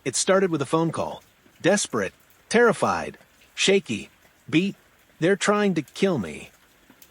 It started with a phone call. Desperate, terrified, shaky, beat, "They're trying to kill me."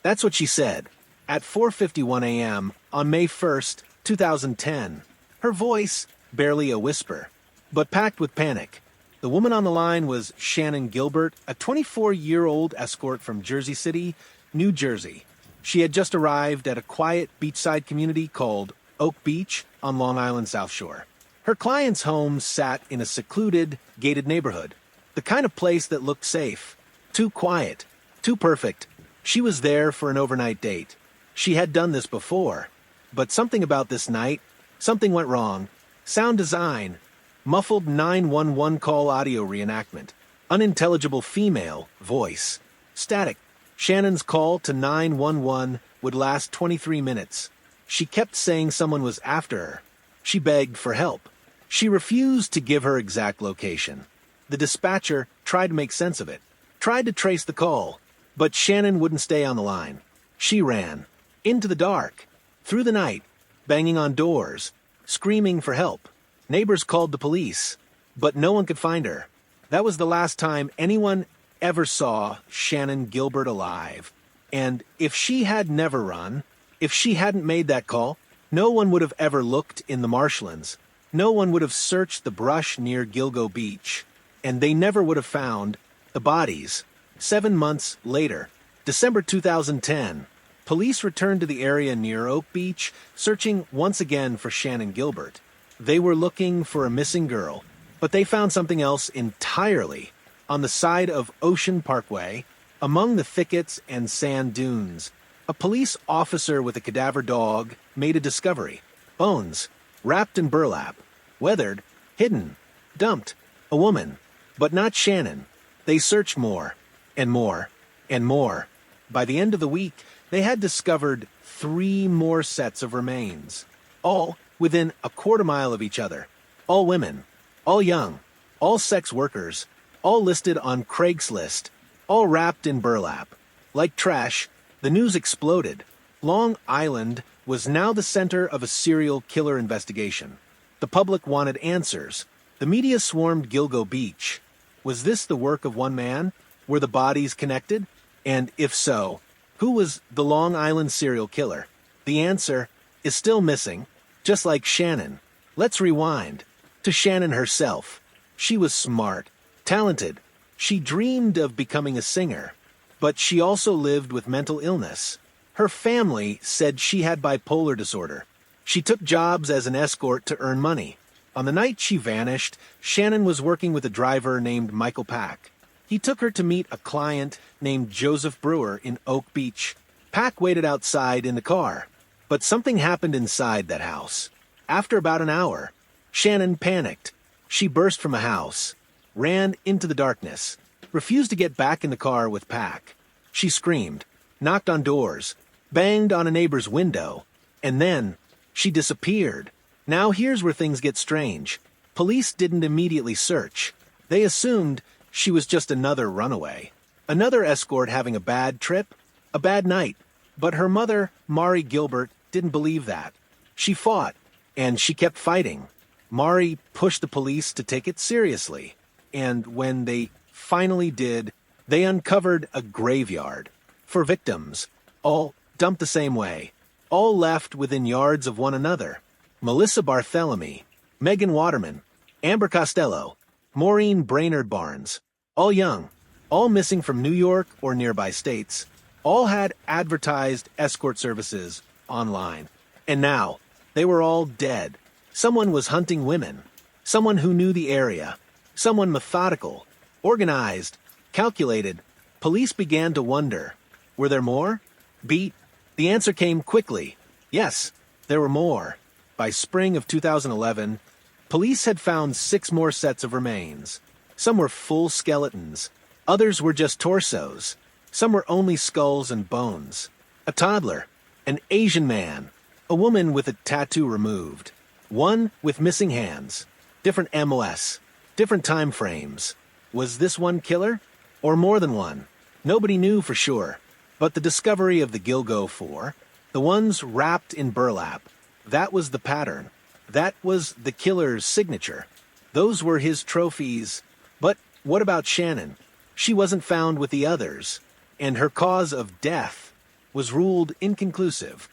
That's what she said, at 4:51 a.m. on May 1st, 2010. Her voice, barely a whisper, but packed with panic. The woman on the line was Shannon Gilbert, a 24-year-old escort from Jersey City, New Jersey. She had just arrived at a quiet beachside community called Oak Beach on Long Island South Shore. Her client's home sat in a secluded, gated neighborhood, the kind of place that looked safe, too quiet, too perfect. She was there for an overnight date. She had done this before, but something about this night, something went wrong. Sound design, muffled 911 call audio reenactment, unintelligible female voice, static. Shannon's call to 911 would last 23 minutes. She kept saying someone was after her. She begged for help. She refused to give her exact location. The dispatcher tried to make sense of it, tried to trace the call, but Shannon wouldn't stay on the line. She ran, into the dark, through the night, banging on doors, screaming for help. Neighbors called the police, but no one could find her. That was the last time anyone ever saw Shannon Gilbert alive. And if she had never run, if she hadn't made that call, no one would have ever looked in the marshlands. No one would have searched the brush near Gilgo Beach. And they never would have found the bodies. 7 months later, December 2010, police returned to the area near Oak Beach, searching once again for Shannon Gilbert. They were looking for a missing girl, but they found something else entirely. On the side of Ocean Parkway, among the thickets and sand dunes, a police officer with a cadaver dog made a discovery. Bones, wrapped in burlap, weathered, hidden, dumped. A woman, but not Shannon. They searched more, and more, and more. By the end of the week, they had discovered 3 more sets of remains, all within a quarter mile of each other. All women, all young, all sex workers, all listed on Craigslist, all wrapped in burlap. Like trash, the news exploded. Long Island was now the center of a serial killer investigation. The public wanted answers. The media swarmed Gilgo Beach. Was this the work of one man? Were the bodies connected? And if so, who was the Long Island serial killer? The answer is still missing, just like Shannon. Let's rewind to Shannon herself. She was smart, talented. She dreamed of becoming a singer, but she also lived with mental illness. Her family said she had bipolar disorder. She took jobs as an escort to earn money. On the night she vanished, Shannon was working with a driver named Michael Pack. He took her to meet a client named Joseph Brewer in Oak Beach. Pack waited outside in the car, but something happened inside that house. After about an hour, Shannon panicked. She burst from a house, ran into the darkness, refused to get back in the car with Pack. She screamed, knocked on doors, banged on a neighbor's window, and then she disappeared. Now here's where things get strange. Police didn't immediately search. They assumed she was just another runaway, another escort having a bad trip, a bad night. But her mother, Mari Gilbert, didn't believe that. She fought, and she kept fighting. Mari pushed the police to take it seriously, and when they finally did, they uncovered a graveyard for victims, all dumped the same way, all left within yards of one another. Melissa Barthélemy, Megan Waterman, Amber Costello, Maureen Brainerd Barnes, all young, all missing from New York or nearby states, all had advertised escort services online. And now, they were all dead. Someone was hunting women, someone who knew the area, someone methodical, organized, calculated. Police began to wonder, were there more? Beat. The answer came quickly. Yes, there were more. By spring of 2011, police had found 6 more sets of remains. Some were full skeletons. Others were just torsos. Some were only skulls and bones. A toddler, an Asian man, a woman with a tattoo removed, one with missing hands, different MOS, different time frames. Was this one killer? Or more than one? Nobody knew for sure. But the discovery of the Gilgo Four, the ones wrapped in burlap, that was the pattern. That was the killer's signature. Those were his trophies. But what about Shannon? She wasn't found with the others, and her cause of death was ruled inconclusive.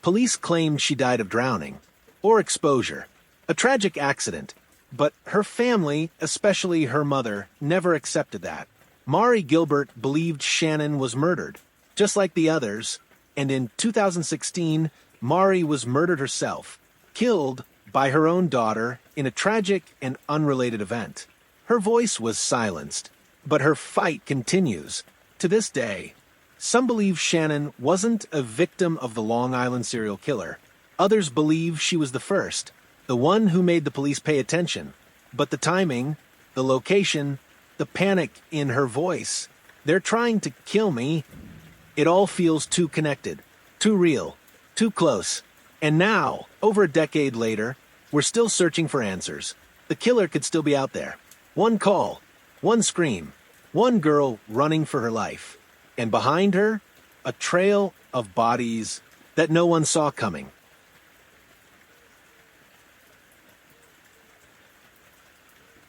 Police claimed she died of drowning or exposure, a tragic accident, but her family, especially her mother, never accepted that. Mari Gilbert believed Shannon was murdered, just like the others, and in 2016, Mari was murdered herself, killed by her own daughter in a tragic and unrelated event. Her voice was silenced, but her fight continues. To this day, some believe Shannon wasn't a victim of the Long Island serial killer. Others believe she was the first, the one who made the police pay attention. But the timing, the location, the panic in her voice, they're trying to kill me. It all feels too connected, too real, too close. And now, over a decade later, we're still searching for answers. The killer could still be out there. One call, one scream, one girl running for her life. And behind her, a trail of bodies that no one saw coming.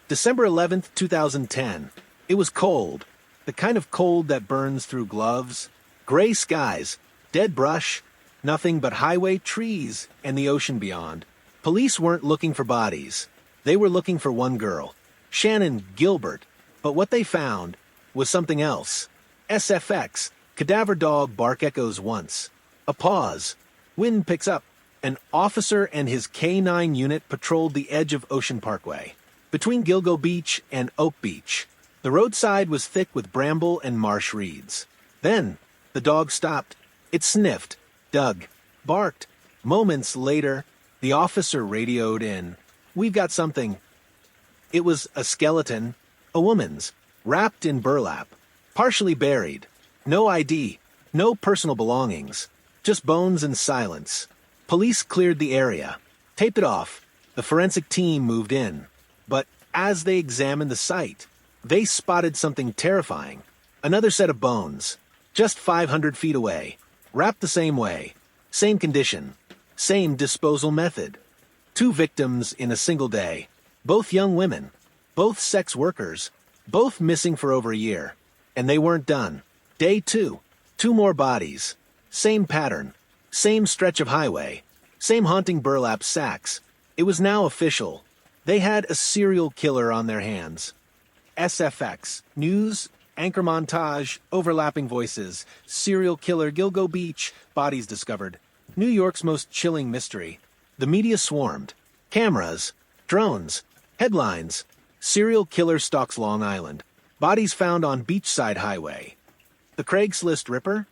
December 11th, 2010. It was cold. The kind of cold that burns through gloves. Gray skies, dead brush, nothing but highway, trees, and the ocean beyond. Police weren't looking for bodies. They were looking for one girl, Shannon Gilbert. But what they found was something else. SFX, cadaver dog bark echoes once. A pause. Wind picks up. An officer and his K-9 unit patrolled the edge of Ocean Parkway, between Gilgo Beach and Oak Beach. The roadside was thick with bramble and marsh reeds. Then, the dog stopped. It sniffed, dug, barked. Moments later, the officer radioed in. "We've got something." It was a skeleton, a woman's, wrapped in burlap, partially buried. No ID, no personal belongings, just bones and silence. Police cleared the area, taped it off. The forensic team moved in. But as they examined the site, they spotted something terrifying. Another set of bones, just 500 feet away, wrapped the same way, same condition, same disposal method. 2 victims in a single day, both young women, both sex workers, both missing for over a year. And they weren't done. Day 2, 2 more bodies, same pattern, same stretch of highway, same haunting burlap sacks. It was now official. They had a serial killer on their hands. SFX, news, anchor montage, overlapping voices, serial killer Gilgo Beach, bodies discovered. New York's most chilling mystery. The media swarmed. Cameras, drones, headlines. Serial killer stalks Long Island. Bodies found on beachside highway. The Craigslist Ripper?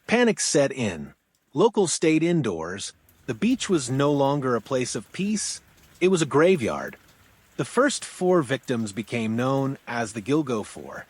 Panic set in. Locals stayed indoors. The beach was no longer a place of peace. It was a graveyard. The first 4 victims became known as the Gilgo Four.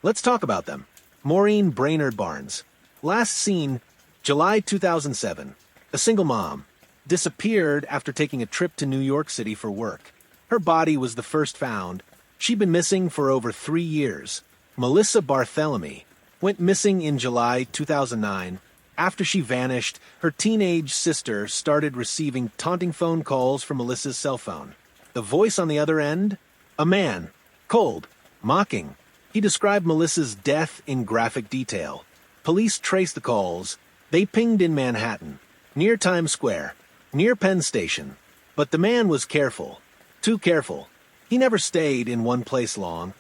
Let's talk about them. Maureen Brainerd Barnes. Last seen July 2007. A single mom. Disappeared after taking a trip to New York City for work. Her body was the first found. She'd been missing for over 3 years. Melissa Barthélemy went missing in July 2009. After she vanished, her teenage sister started receiving taunting phone calls from Melissa's cell phone. The voice on the other end? A man. Cold. Mocking. He described Melissa's death in graphic detail. Police traced the calls. They pinged in Manhattan, near Times Square, near Penn Station. But the man was careful. Too careful. He never stayed in one place long.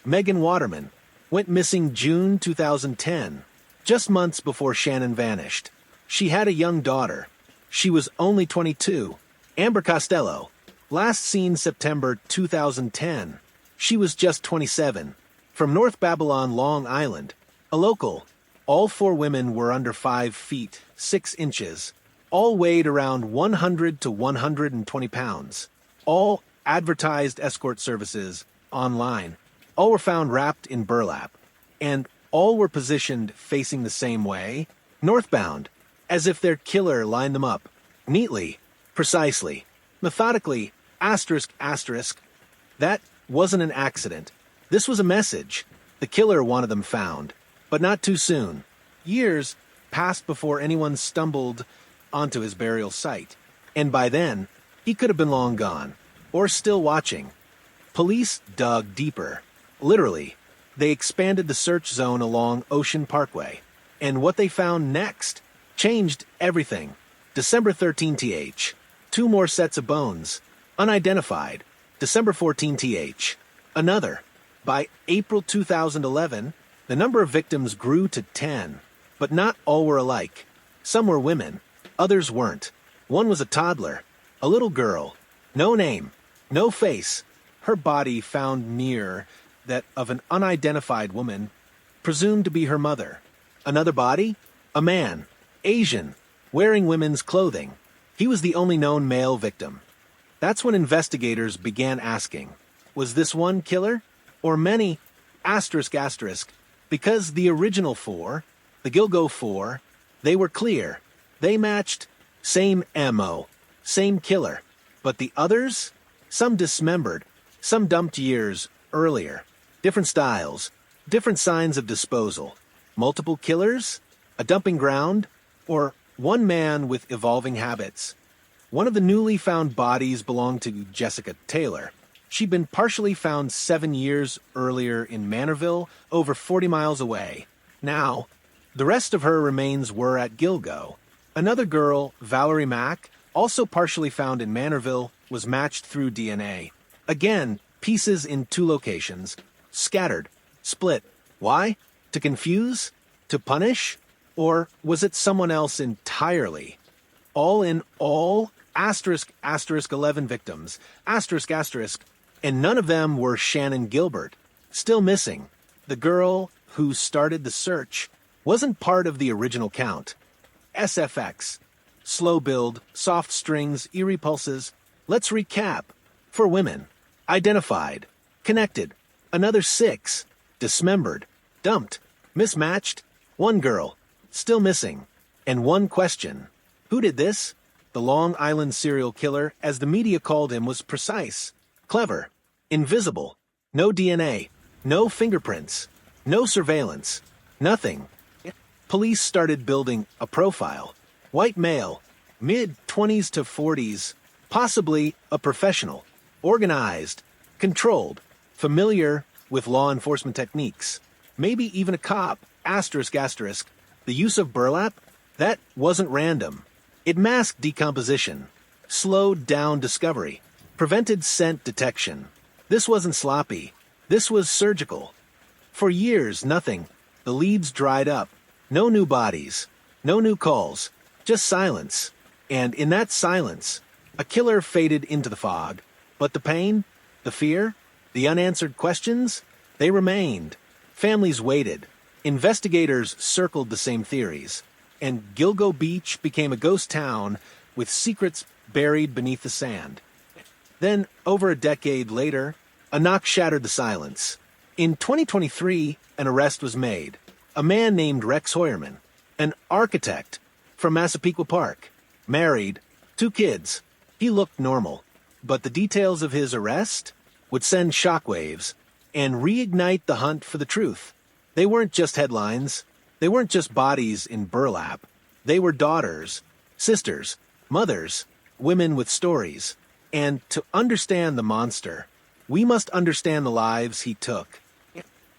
Megan Waterman went missing June 2010. Just months before Shannon vanished. She had a young daughter. She was only 22. Amber Costello, last seen September 2010. She was just 27. From North Babylon, Long Island. A local. All 4 women were under 5 feet, 6 inches. All weighed around 100 to 120 pounds. All advertised escort services online. All were found wrapped in burlap. And all were positioned facing the same way, northbound, as if their killer lined them up, neatly, precisely, methodically, asterisk, asterisk. That wasn't an accident. This was a message. The killer wanted them found, but not too soon. Years passed before anyone stumbled onto his burial site, and by then, he could have been long gone, or still watching. Police dug deeper. Literally, they expanded the search zone along Ocean Parkway. And what they found next changed everything. December 13th, 2 more sets of bones. Unidentified. December 14th, another. By April 2011, the number of victims grew to 10. But not all were alike. Some were women. Others weren't. One was a toddler. A little girl. No name. No face. Her body found near that of an unidentified woman, presumed to be her mother. Another body? A man. Asian. Wearing women's clothing. He was the only known male victim. That's when investigators began asking, was this one killer? Or many? Asterisk, asterisk. Because the original 4, the Gilgo Four, they were clear. They matched. Same MO. Same killer. But the others? Some dismembered. Some dumped years earlier. Different styles. Different signs of disposal. Multiple killers? A dumping ground? Or one man with evolving habits? One of the newly found bodies belonged to Jessica Taylor. She'd been partially found 7 years earlier in Manorville, over 40 miles away. Now, the rest of her remains were at Gilgo. Another girl, Valerie Mack, also partially found in Manorville, was matched through DNA. Again, pieces in 2 locations. Scattered. Split. Why? To confuse? To punish? Or was it someone else entirely? All in all, asterisk, asterisk 11 victims, asterisk, asterisk, and none of them were Shannon Gilbert. Still missing. The girl who started the search wasn't part of the original count. SFX. Slow build, soft strings, eerie pulses. Let's recap. For women. Identified. Connected. Another 6. Dismembered. Dumped. Mismatched. 1 girl. Still missing. And 1 question. Who did this? The Long Island serial killer, as the media called him, was precise. Clever. Invisible. No DNA. No fingerprints. No surveillance. Nothing. Police started building a profile. White male. Mid-20s to 40s. Possibly a professional. Organized. Controlled. Familiar with law enforcement techniques. Maybe even a cop. Asterisk, asterisk. The use of burlap? That wasn't random. It masked decomposition. Slowed down discovery. Prevented scent detection. This wasn't sloppy. This was surgical. For years, nothing. The leads dried up. No new bodies. No new calls. Just silence. And in that silence, a killer faded into the fog. But the pain, the fear, the unanswered questions, they remained. Families waited. Investigators circled the same theories. And Gilgo Beach became a ghost town with secrets buried beneath the sand. Then, over a decade later, a knock shattered the silence. In 2023, an arrest was made. A man named Rex Heuermann, an architect from Massapequa Park, married, 2 kids. He looked normal, but the details of his arrest would send shockwaves and reignite the hunt for the truth. They weren't just headlines. They weren't just bodies in burlap. They were daughters, sisters, mothers, women with stories. And to understand the monster, we must understand the lives he took.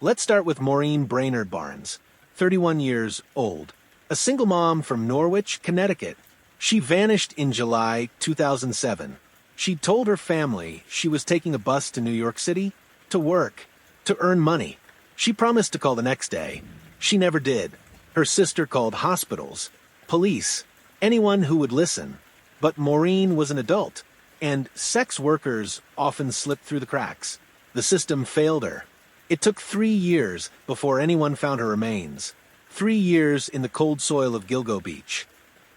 Let's start with Maureen Brainerd Barnes, 31 years old, a single mom from Norwich, Connecticut. She vanished in July 2007. She told her family she was taking a bus to New York City to work, to earn money. She promised to call the next day. She never did. Her sister called hospitals, police, anyone who would listen. But Maureen was an adult, and sex workers often slipped through the cracks. The system failed her. It took 3 years before anyone found her remains. 3 years in the cold soil of Gilgo Beach.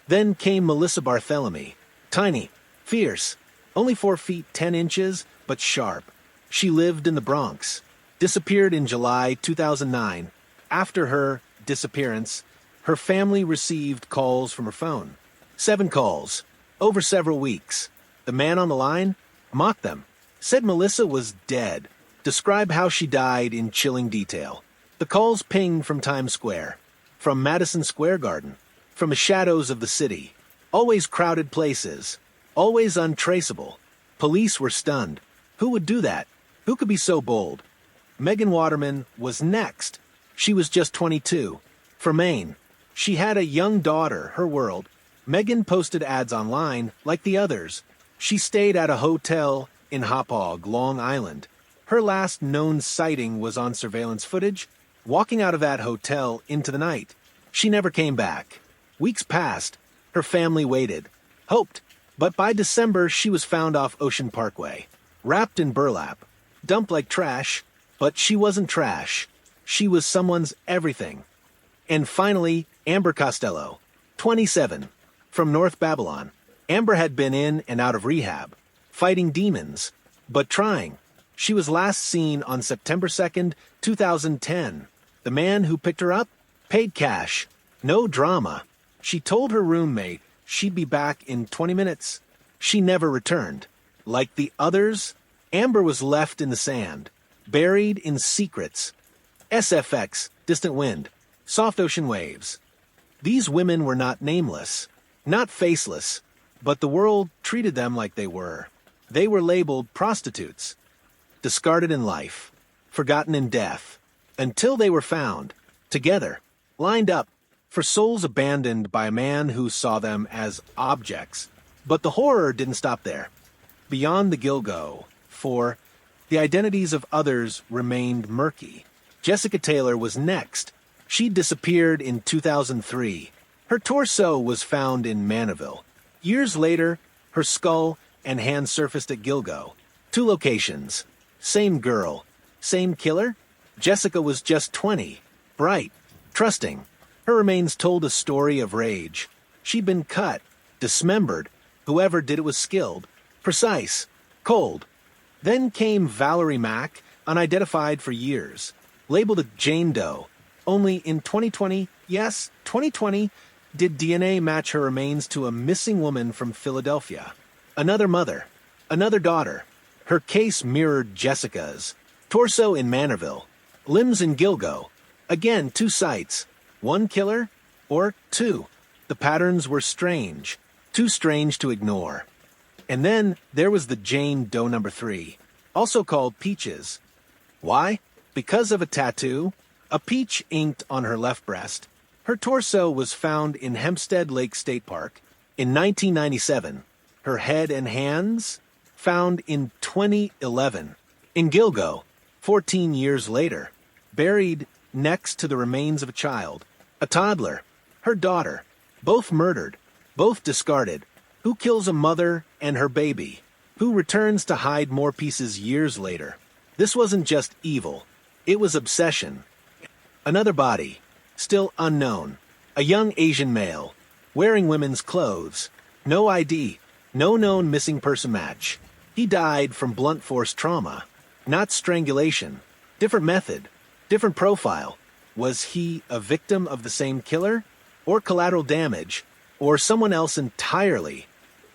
Then came Melissa Barthélemy. Tiny, fierce, only 4 feet 10 inches, but sharp. She lived in the Bronx. Disappeared in July 2009. After her disappearance, her family received calls from her phone. 7 calls, over several weeks. The man on the line mocked them, said Melissa was dead. Describe how she died in chilling detail. The calls pinged from Times Square, from Madison Square Garden, from the shadows of the city. Always crowded places, always untraceable. Police were stunned. Who would do that? Who could be so bold? Megan Waterman was next. She was just 22. From Maine. She had a young daughter, her world. Megan posted ads online like the others. She stayed at a hotel in Hauppauge, Long Island. Her last known sighting was on surveillance footage, walking out of that hotel into the night. She never came back. Weeks passed. Her family waited, hoped, but by December she was found off Ocean Parkway, wrapped in burlap, dumped like trash, but she wasn't trash. She was someone's everything. And finally, Amber Costello, 27, from North Babylon. Amber had been in and out of rehab, fighting demons, but trying. She was last seen on September 2nd, 2010. The man who picked her up paid cash. No drama. She told her roommate she'd be back in 20 minutes. She never returned. Like the others, Amber was left in the sand, buried in secrets. SFX, distant wind, soft ocean waves. These women were not nameless, not faceless, but the world treated them like they were. They were labeled prostitutes, discarded in life, forgotten in death, until they were found, together, lined up, for souls abandoned by a man who saw them as objects. But the horror didn't stop there. Beyond the Gilgo Four, the identities of others remained murky. Jessica Taylor was next. She disappeared in 2003. Her torso was found in Manaville. Years later, her skull and hands surfaced at Gilgo. 2 locations. Same girl. Same killer? Jessica was just 20. Bright. Trusting. Her remains told a story of rage. She'd been cut. Dismembered. Whoever did it was skilled. Precise. Cold. Then came Valerie Mack, unidentified for years. Labeled a Jane Doe. Only in 2020, yes, 2020, did DNA match her remains to a missing woman from Philadelphia. Another mother. Another daughter. Her case mirrored Jessica's. Torso in Manorville. Limbs in Gilgo. Again, 2 sites. 1 killer, or 2. The patterns were strange. Too strange to ignore. And then there was the Jane Doe number 3, also called Peaches. Why? Because of a tattoo, a peach inked on her left breast. Her torso was found in Hempstead Lake State Park in 1997. Her head and hands found in 2011. In Gilgo, 14 years later, buried next to the remains of a child, a toddler, her daughter, both murdered, both discarded. Who kills a mother and her baby? Who returns to hide more pieces years later? This wasn't just evil. It was obsession. Another body, still unknown. A young Asian male, wearing women's clothes. No ID, no known missing person match. He died from blunt force trauma, not strangulation. Different method, different profile. Was he a victim of the same killer? Or collateral damage? Or someone else entirely?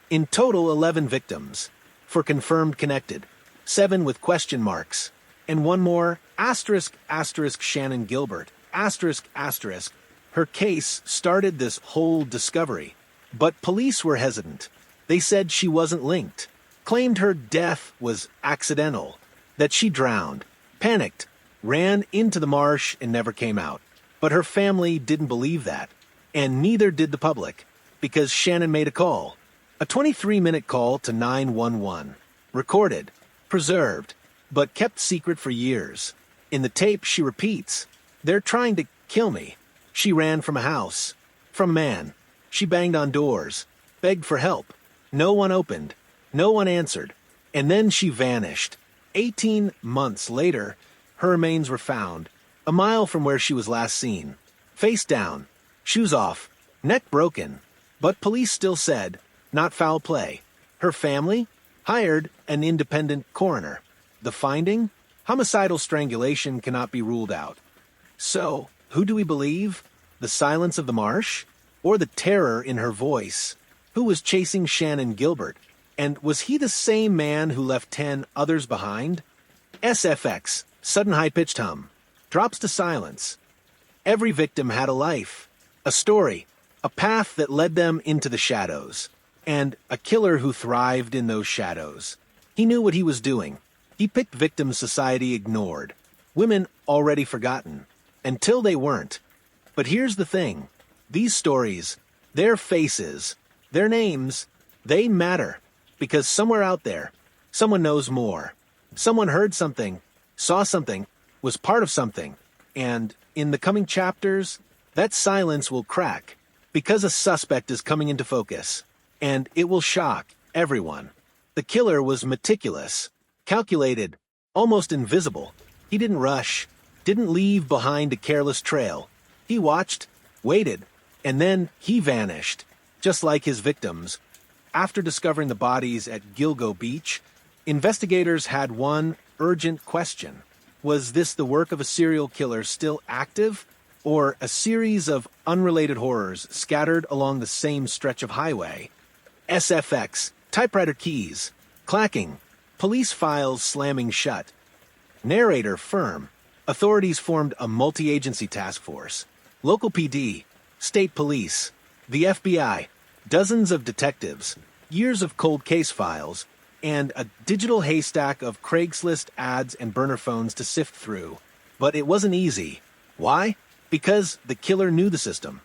In total, 11 victims. For confirmed connected. 7 with question marks. And 1 more, asterisk, asterisk, Shannon Gilbert, asterisk, asterisk. Her case started this whole discovery. But police were hesitant. They said she wasn't linked. Claimed her death was accidental. That she drowned. Panicked. Ran into the marsh and never came out. But her family didn't believe that. And neither did the public. Because Shannon made a call. A 23-minute call to 911. Recorded. Preserved. But kept secret for years. In the tape, she repeats, "They're trying to kill me." She ran from a house. From man. She banged on doors. Begged for help. No one opened. No one answered. And then she vanished. 18 months later, her remains were found, a mile from where she was last seen. Face down. Shoes off. Neck broken. But police still said, not foul play. Her family hired an independent coroner. The finding? Homicidal strangulation cannot be ruled out. So, who do we believe? The silence of the marsh? Or the terror in her voice? Who was chasing Shannon Gilbert? And was he the same man who left 10 others behind? SFX, sudden high-pitched hum, drops to silence. Every victim had a life, a story, a path that led them into the shadows, and a killer who thrived in those shadows. He knew what he was doing. He picked victims society ignored, women already forgotten, until they weren't. But here's the thing. These stories, their faces, their names, they matter. Because somewhere out there, someone knows more. Someone heard something, saw something, was part of something. And in the coming chapters, that silence will crack. Because a suspect is coming into focus. And it will shock everyone. The killer was meticulous, calculated, almost invisible. He didn't rush, didn't leave behind a careless trail. He watched, waited, and then he vanished, just like his victims. After discovering the bodies at Gilgo Beach, investigators had one urgent question. Was this the work of a serial killer still active, or a series of unrelated horrors scattered along the same stretch of highway? SFX, typewriter keys, clacking, police files slamming shut. Narrator firm. Authorities formed a multi-agency task force. Local PD, state police, the FBI, dozens of detectives, years of cold case files, and a digital haystack of Craigslist ads and burner phones to sift through. But it wasn't easy. Why? Because the killer knew the system.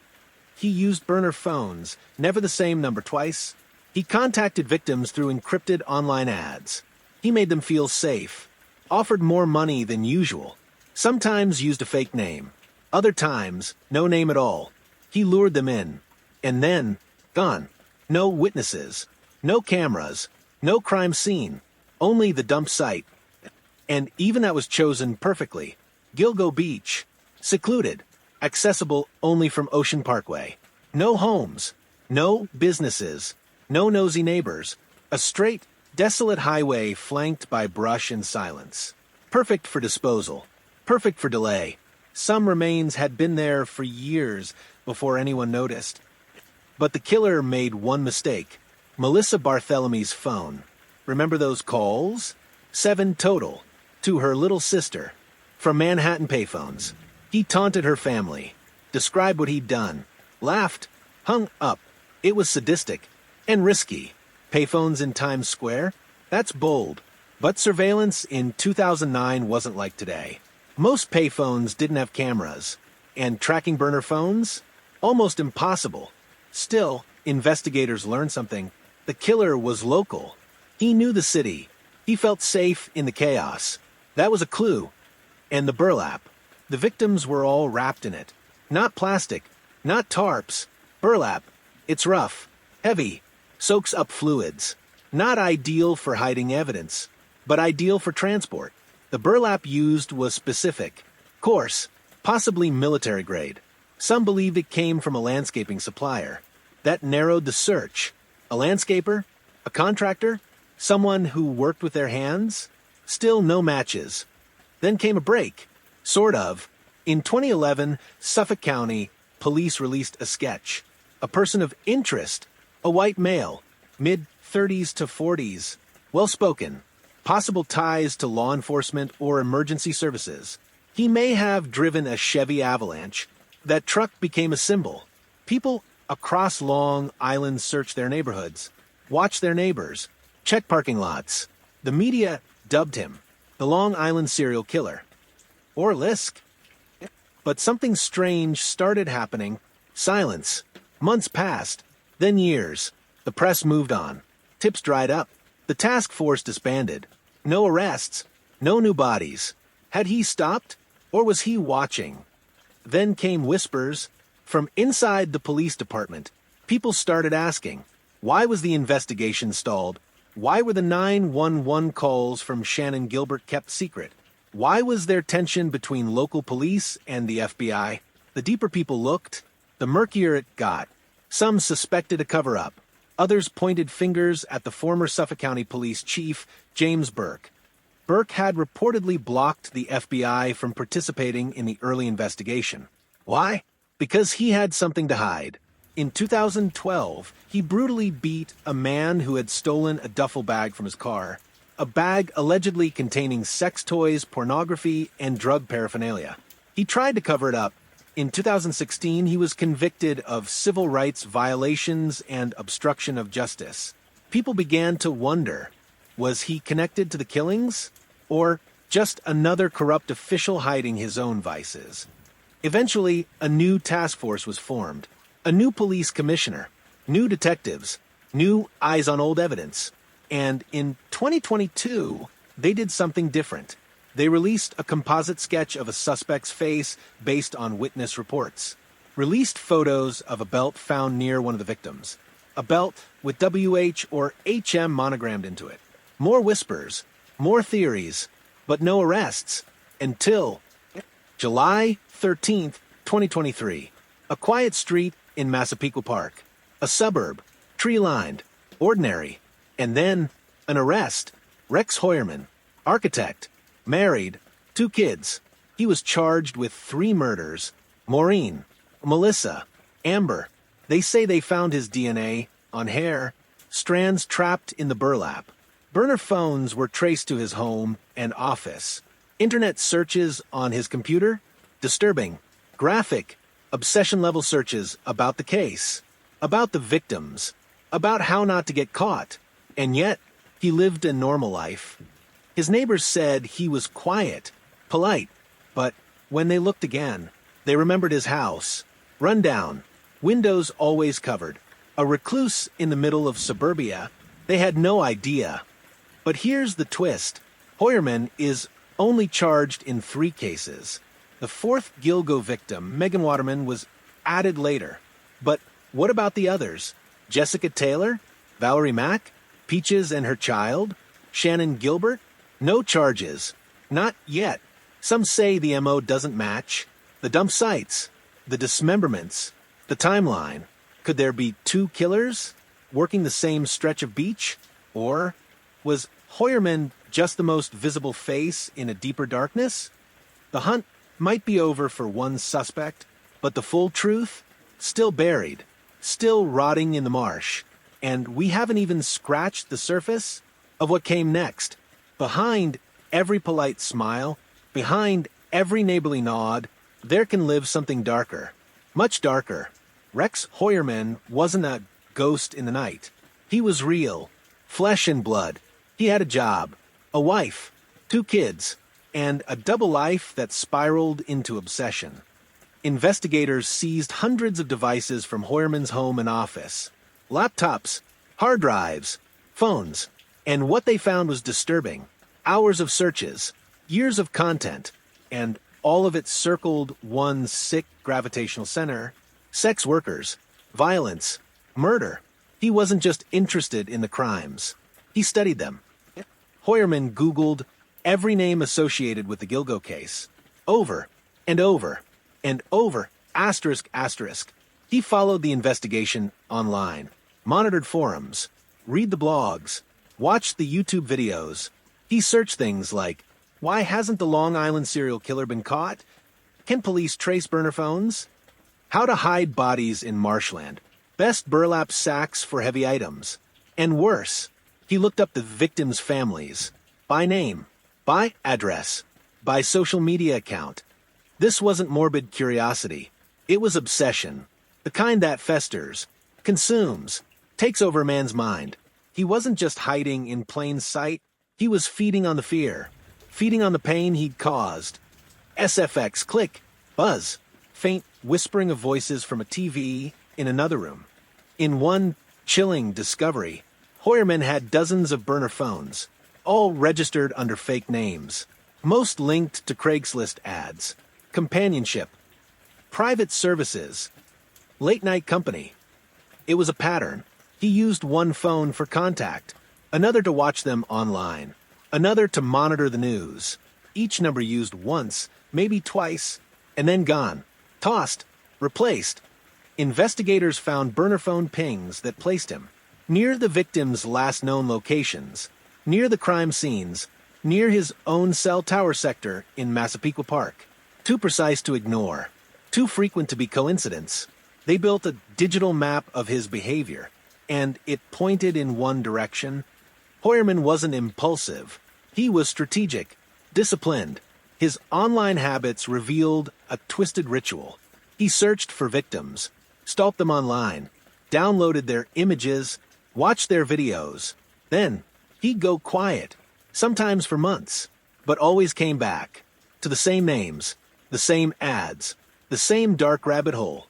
He used burner phones, never the same number twice. He contacted victims through encrypted online ads. He made them feel safe, offered more money than usual, sometimes used a fake name, other times no name at all. He lured them in, and then, gone. No witnesses, no cameras, no crime scene, only the dump site. And even that was chosen perfectly. Gilgo Beach, secluded, accessible only from Ocean Parkway. No homes, no businesses, no nosy neighbors. A straight, desolate highway flanked by brush and silence. Perfect for disposal, perfect for delay. Some remains had been there for years before anyone noticed. But the killer made one mistake. Melissa Barthelomew's phone. Remember those calls? 7 total. To her little sister. From Manhattan payphones. He taunted her family. Described what he'd done. Laughed. Hung up. It was sadistic. And risky. Payphones in Times Square? That's bold. But surveillance in 2009 wasn't like today. Most payphones didn't have cameras. And tracking burner phones? Almost impossible. Still, investigators learned something. The killer was local. He knew the city. He felt safe in the chaos. That was a clue. And the burlap. The victims were all wrapped in it. Not plastic. Not tarps. Burlap. It's rough. Heavy. Soaks up fluids. Not ideal for hiding evidence, but ideal for transport. The burlap used was specific. Coarse. Possibly military grade. Some believed it came from a landscaping supplier. That narrowed the search. A landscaper? A contractor? Someone who worked with their hands? Still no matches. Then came a break. Sort of. In 2011, Suffolk County police released a sketch. A person of interest. A white male. Mid-30s to 40s. Well-spoken. Possible ties to law enforcement or emergency services. He may have driven a Chevy Avalanche. That truck became a symbol. People across Long Island search their neighborhoods, watch their neighbors, check parking lots. The media dubbed him the Long Island serial killer. Or Lisk. But something strange started happening. Silence. Months passed. Then years. The press moved on. Tips dried up. The task force disbanded. No arrests. No new bodies. Had he stopped? Or was he watching? Then came whispers. From inside the police department, people started asking, why was the investigation stalled? Why were the 911 calls from Shannon Gilbert kept secret? Why was there tension between local police and the FBI? The deeper people looked, the murkier it got. Some suspected a cover-up. Others pointed fingers at the former Suffolk County Police Chief, James Burke. Burke had reportedly blocked the FBI from participating in the early investigation. Why? Because he had something to hide. In 2012, he brutally beat a man who had stolen a duffel bag from his car, a bag allegedly containing sex toys, pornography, and drug paraphernalia. He tried to cover it up. In 2016, he was convicted of civil rights violations and obstruction of justice. People began to wonder, was he connected to the killings? Or just another corrupt official hiding his own vices? Eventually, a new task force was formed. A new police commissioner, new detectives, new eyes on old evidence. And in 2022, they did something different. They released a composite sketch of a suspect's face based on witness reports. Released photos of a belt found near one of the victims. A belt with WH or HM monogrammed into it. More whispers, more theories, but no arrests. Until July 13th, 2023. A quiet street in Massapequa Park. A suburb, tree-lined, ordinary. And then, an arrest. Rex Heuermann, architect, married, 2 kids. He was charged with 3 murders. Maureen, Melissa, Amber. They say they found his DNA on hair, strands trapped in the burlap. Burner phones were traced to his home and office. Internet searches on his computer? Disturbing. Graphic. Obsession-level searches about the case. About the victims. About how not to get caught. And yet, he lived a normal life. His neighbors said he was quiet, polite, but when they looked again, they remembered his house. Run down. Windows always covered. A recluse in the middle of suburbia. They had no idea. But here's the twist. Heuermann is only charged in 3 cases. The 4th Gilgo victim, Megan Waterman, was added later. But what about the others? Jessica Taylor? Valerie Mack? Peaches and her child? Shannon Gilbert? No charges. Not yet. Some say the MO doesn't match. The dump sites. The dismemberments. The timeline. Could there be 2 killers? Working the same stretch of beach? Or was Heuermann just the most visible face in a deeper darkness? The hunt might be over for one suspect, but the full truth? Still buried. Still rotting in the marsh. And we haven't even scratched the surface of what came next. Behind every polite smile, behind every neighborly nod, there can live something darker. Much darker. Rex Heuermann wasn't a ghost in the night. He was real. Flesh and blood. He had a job, a wife, 2 kids, and a double life that spiraled into obsession. Investigators seized hundreds of devices from Heuermann's home and office. Laptops, hard drives, phones. And what they found was disturbing. Hours of searches, years of content, and all of it circled one sick gravitational center: sex workers, violence, murder. He wasn't just interested in the crimes. He studied them. Heuermann Googled every name associated with the Gilgo case. Over and over and over, asterisk, asterisk. He followed the investigation online, monitored forums, read the blogs, watched the YouTube videos. He searched things like, why hasn't the Long Island serial killer been caught? Can police trace burner phones? How to hide bodies in marshland. Best burlap sacks for heavy items. And worse, he looked up the victims' families, by name, by address, by social media account. This wasn't morbid curiosity. It was obsession. The kind that festers, consumes, takes over a man's mind. He wasn't just hiding in plain sight. He was feeding on the fear, feeding on the pain he'd caused. SFX, click, buzz, faint whispering of voices from a TV in another room. In one chilling discovery, Heuermann had dozens of burner phones, all registered under fake names, most linked to Craigslist ads, companionship, private services, late-night company. It was a pattern. He used one phone for contact, another to watch them online, another to monitor the news. Each number used once, maybe twice, and then gone, tossed, replaced. Investigators found burner phone pings that placed him near the victim's last known locations, near the crime scenes, near his own cell tower sector in Massapequa Park. Too precise to ignore, too frequent to be coincidence. They built a digital map of his behavior, and it pointed in one direction. Heuermann wasn't impulsive. He was strategic, disciplined. His online habits revealed a twisted ritual. He searched for victims, stalked them online, downloaded their images, watched their videos. Then, he'd go quiet, sometimes for months. but always came back to the same names, the same ads, the same dark rabbit hole.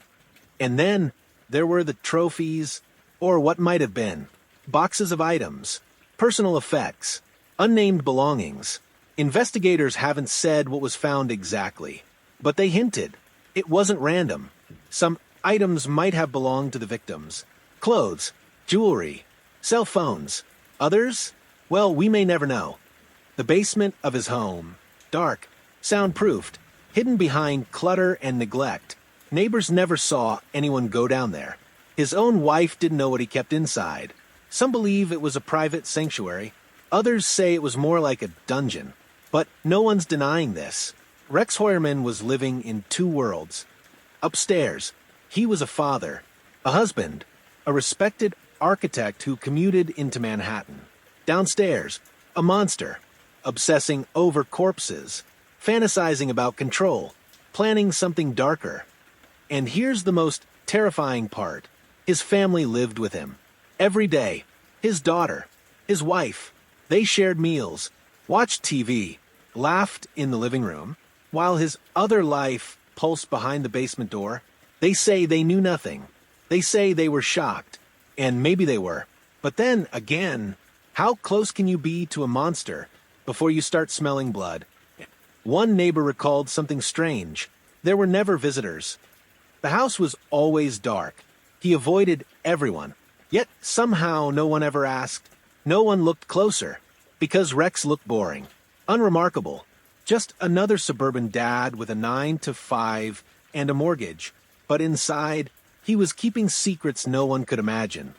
And then there were the trophies, or what might have been, boxes of items, personal effects, unnamed belongings. Investigators haven't said what was found exactly, but they hinted it wasn't random. Some items might have belonged to the victims. Clothes, jewelry, cell phones. Others? Well, we may never know. The basement of his home, dark, soundproofed, hidden behind clutter and neglect. Neighbors never saw anyone go down there. His own wife didn't know what he kept inside. Some believe it was a private sanctuary. Others say it was more like a dungeon. But no one's denying this. Rex Heuermann was living in two worlds. Upstairs, he was a father, a husband, a respected architect who commuted into Manhattan. Downstairs, a monster, obsessing over corpses, fantasizing about control, planning something darker. And here's the most terrifying part. His family lived with him. Every day, his daughter, his wife, they shared meals, watched TV, laughed in the living room, while his other life pulsed behind the basement door. They say they knew nothing. They say they were shocked. And maybe they were. But then, again, how close can you be to a monster before you start smelling blood? One neighbor recalled something strange. There were never visitors. The house was always dark. He avoided everyone. Yet somehow no one ever asked. No one looked closer. Because Rex looked boring. Unremarkable. Just another suburban dad with a 9-to-5 and a mortgage. But inside, he was keeping secrets no one could imagine.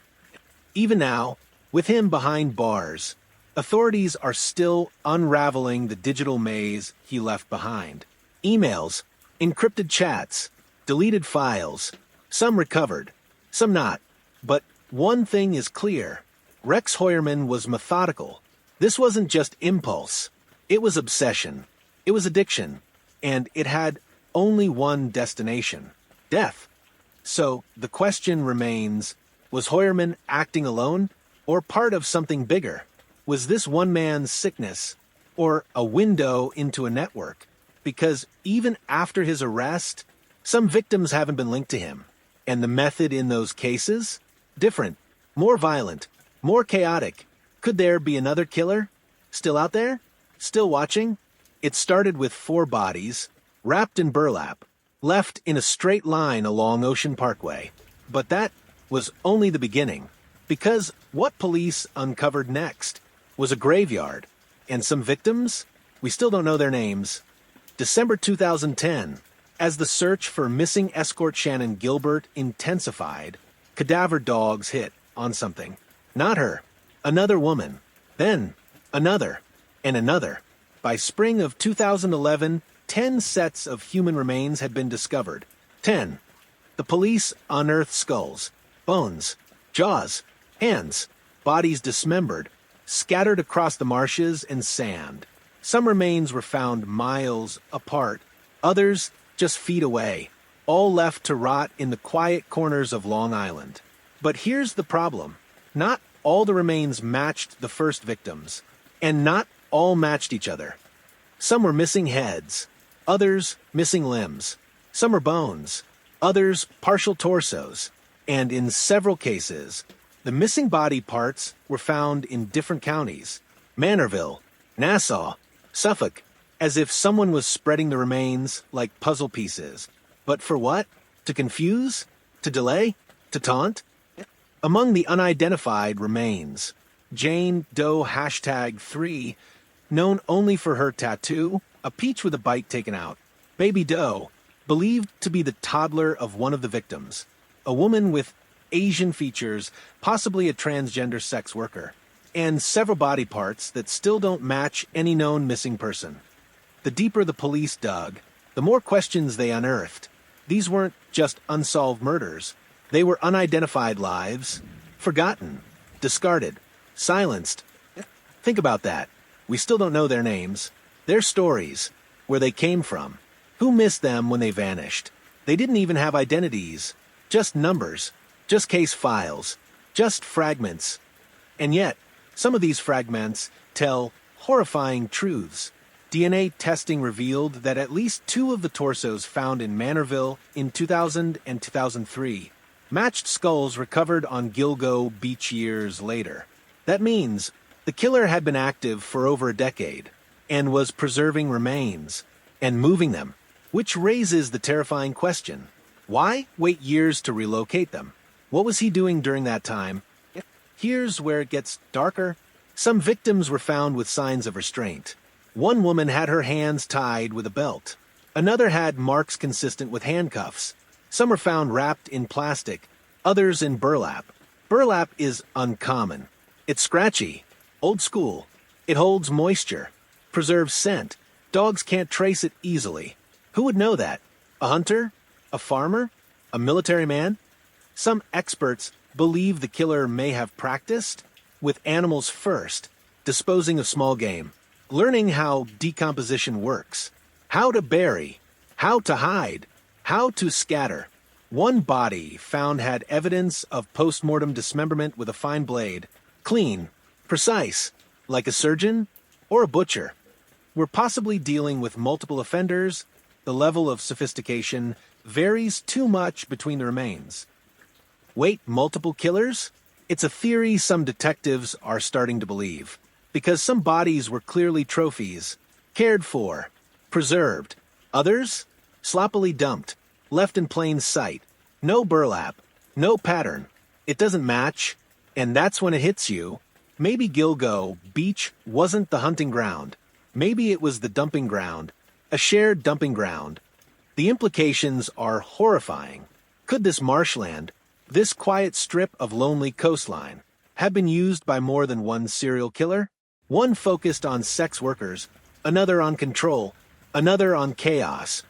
Even now, with him behind bars, authorities are still unraveling the digital maze he left behind. Emails, encrypted chats, deleted files, some recovered, some not. But one thing is clear. Rex Heuermann was methodical. This wasn't just impulse. It was obsession. It was addiction. And it had only one destination: death. So the question remains, was Heuermann acting alone or part of something bigger? Was this one man's sickness or a window into a network? Because even after his arrest, some victims haven't been linked to him. And the method in those cases? Different, more violent, more chaotic. Could there be another killer? Still out there? Still watching? It started with 4 bodies, wrapped in burlap, left in a straight line along Ocean Parkway. But that was only the beginning, because what police uncovered next was a graveyard, and some victims? We still don't know their names. December 2010, as the search for missing escort Shannon Gilbert intensified, cadaver dogs hit on something. Not her. Another woman. Then another. And another. By spring of 2011, 10 sets of human remains had been discovered. 10. The police unearthed skulls, bones, jaws, hands, bodies dismembered, scattered across the marshes and sand. Some remains were found miles apart, others just feet away, all left to rot in the quiet corners of Long Island. But here's the problem. Not all the remains matched the first victims, and not all matched each other. Some were missing heads, others missing limbs. Some are bones, others partial torsos, and in several cases, the missing body parts were found in different counties: Manorville, Nassau, Suffolk, as if someone was spreading the remains like puzzle pieces. But for what? To confuse? To delay? To taunt? Among the unidentified remains, Jane Doe #3, known only for her tattoo, a peach with a bite taken out. Baby Doe, believed to be the toddler of one of the victims, a woman with Asian features, possibly a transgender sex worker, and several body parts that still don't match any known missing person. The deeper the police dug, the more questions they unearthed. These weren't just unsolved murders. They were unidentified lives, forgotten, discarded, silenced. Think about that. We still don't know their names, their stories, where they came from, who missed them when they vanished. They didn't even have identities, just numbers, just case files, just fragments. And yet, some of these fragments tell horrifying truths. DNA testing revealed that at least two of the torsos found in Manorville in 2000 and 2003 matched skulls recovered on Gilgo Beach years later. That means the killer had been active for over a decade and was preserving remains and moving them, which raises the terrifying question: why wait years to relocate them? What was he doing during that time? Here's where it gets darker. Some victims were found with signs of restraint. One woman had her hands tied with a belt. Another had marks consistent with handcuffs. Some were found wrapped in plastic, others in burlap. Burlap is uncommon. It's scratchy, old school. It holds moisture, preserves scent. Dogs can't trace it easily. Who would know that? A hunter? A farmer? A military man? Some experts believe the killer may have practiced with animals first, disposing of small game, learning how decomposition works, how to bury, how to hide, how to scatter. One body found had evidence of post-mortem dismemberment with a fine blade, clean, precise, like a surgeon or a butcher. We're possibly dealing with multiple offenders. The level of sophistication varies too much between the remains. Wait, multiple killers? It's a theory some detectives are starting to believe, because some bodies were clearly trophies, cared for, preserved. Others? Sloppily dumped, left in plain sight. No burlap, no pattern. It doesn't match, and that's when it hits you. Maybe Gilgo Beach wasn't the hunting ground. Maybe it was the dumping ground, a shared dumping ground. The implications are horrifying. Could this marshland, this quiet strip of lonely coastline, have been used by more than one serial killer? One focused on sex workers, another on control, another on chaos.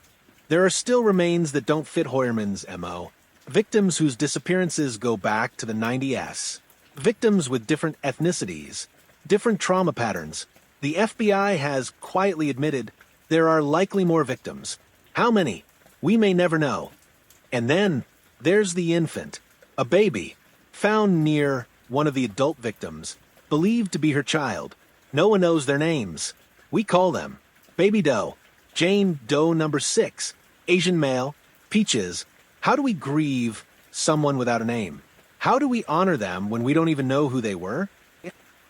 There are still remains that don't fit Heuermann's MO. Victims whose disappearances go back to the 90s. Victims with different ethnicities, different trauma patterns. The FBI has quietly admitted there are likely more victims. How many? We may never know. And then there's the infant, a baby, found near one of the adult victims, believed to be her child. No one knows their names. We call them Baby Doe, Jane Doe number 6, Asian male, Peaches. How do we grieve someone without a name? How do we honor them when we don't even know who they were?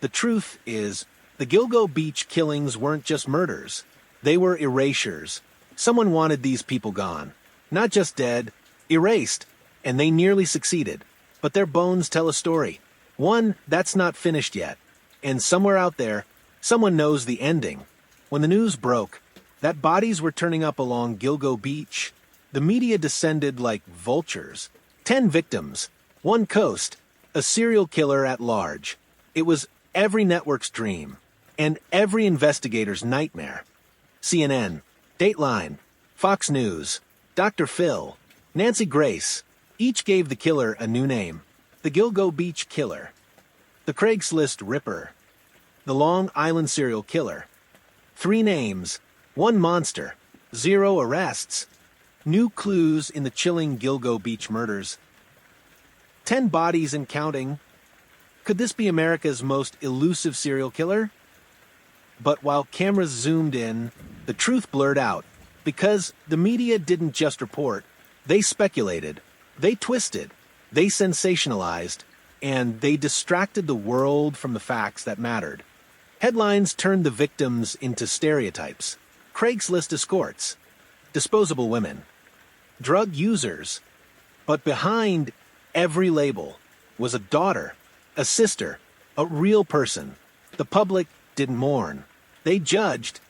The truth is, the Gilgo Beach killings weren't just murders. They were erasures. Someone wanted these people gone. Not just dead, erased. And they nearly succeeded. But their bones tell a story. One that's not finished yet. And somewhere out there, someone knows the ending. When the news broke that bodies were turning up along Gilgo Beach, the media descended like vultures. 10 victims, one coast, a serial killer at large. It was every network's dream, and every investigator's nightmare. CNN, Dateline, Fox News, Dr. Phil, Nancy Grace, each gave the killer a new name. The Gilgo Beach Killer, the Craigslist Ripper, the Long Island Serial Killer. 3 names, 1 monster, 0 arrests, new clues in the chilling Gilgo Beach murders. 10 bodies and counting. Could this be America's most elusive serial killer? But while cameras zoomed in, the truth blurred out, because the media didn't just report, they speculated, they twisted, they sensationalized, and they distracted the world from the facts that mattered. Headlines turned the victims into stereotypes. Craigslist escorts, disposable women, drug users. But behind every label was a daughter, a sister, a real person. The public didn't mourn. They judged.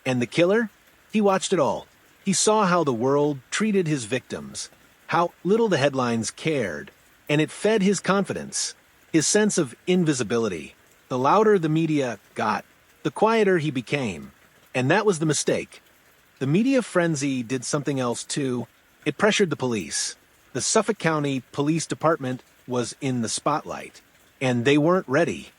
And the killer? He watched it all. He saw how the world treated his victims, how little the headlines cared, and it fed his confidence, his sense of invisibility. The louder the media got, the quieter he became. And that was the mistake. The media frenzy did something else too. It pressured the police. The Suffolk County Police Department was in the spotlight, and they weren't ready.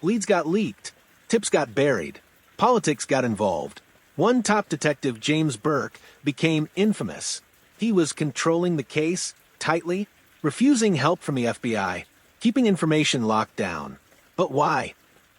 Leads got leaked. Tips got buried. Politics got involved. One top detective, James Burke, became infamous. He was controlling the case tightly, refusing help from the FBI, keeping information locked down. But why?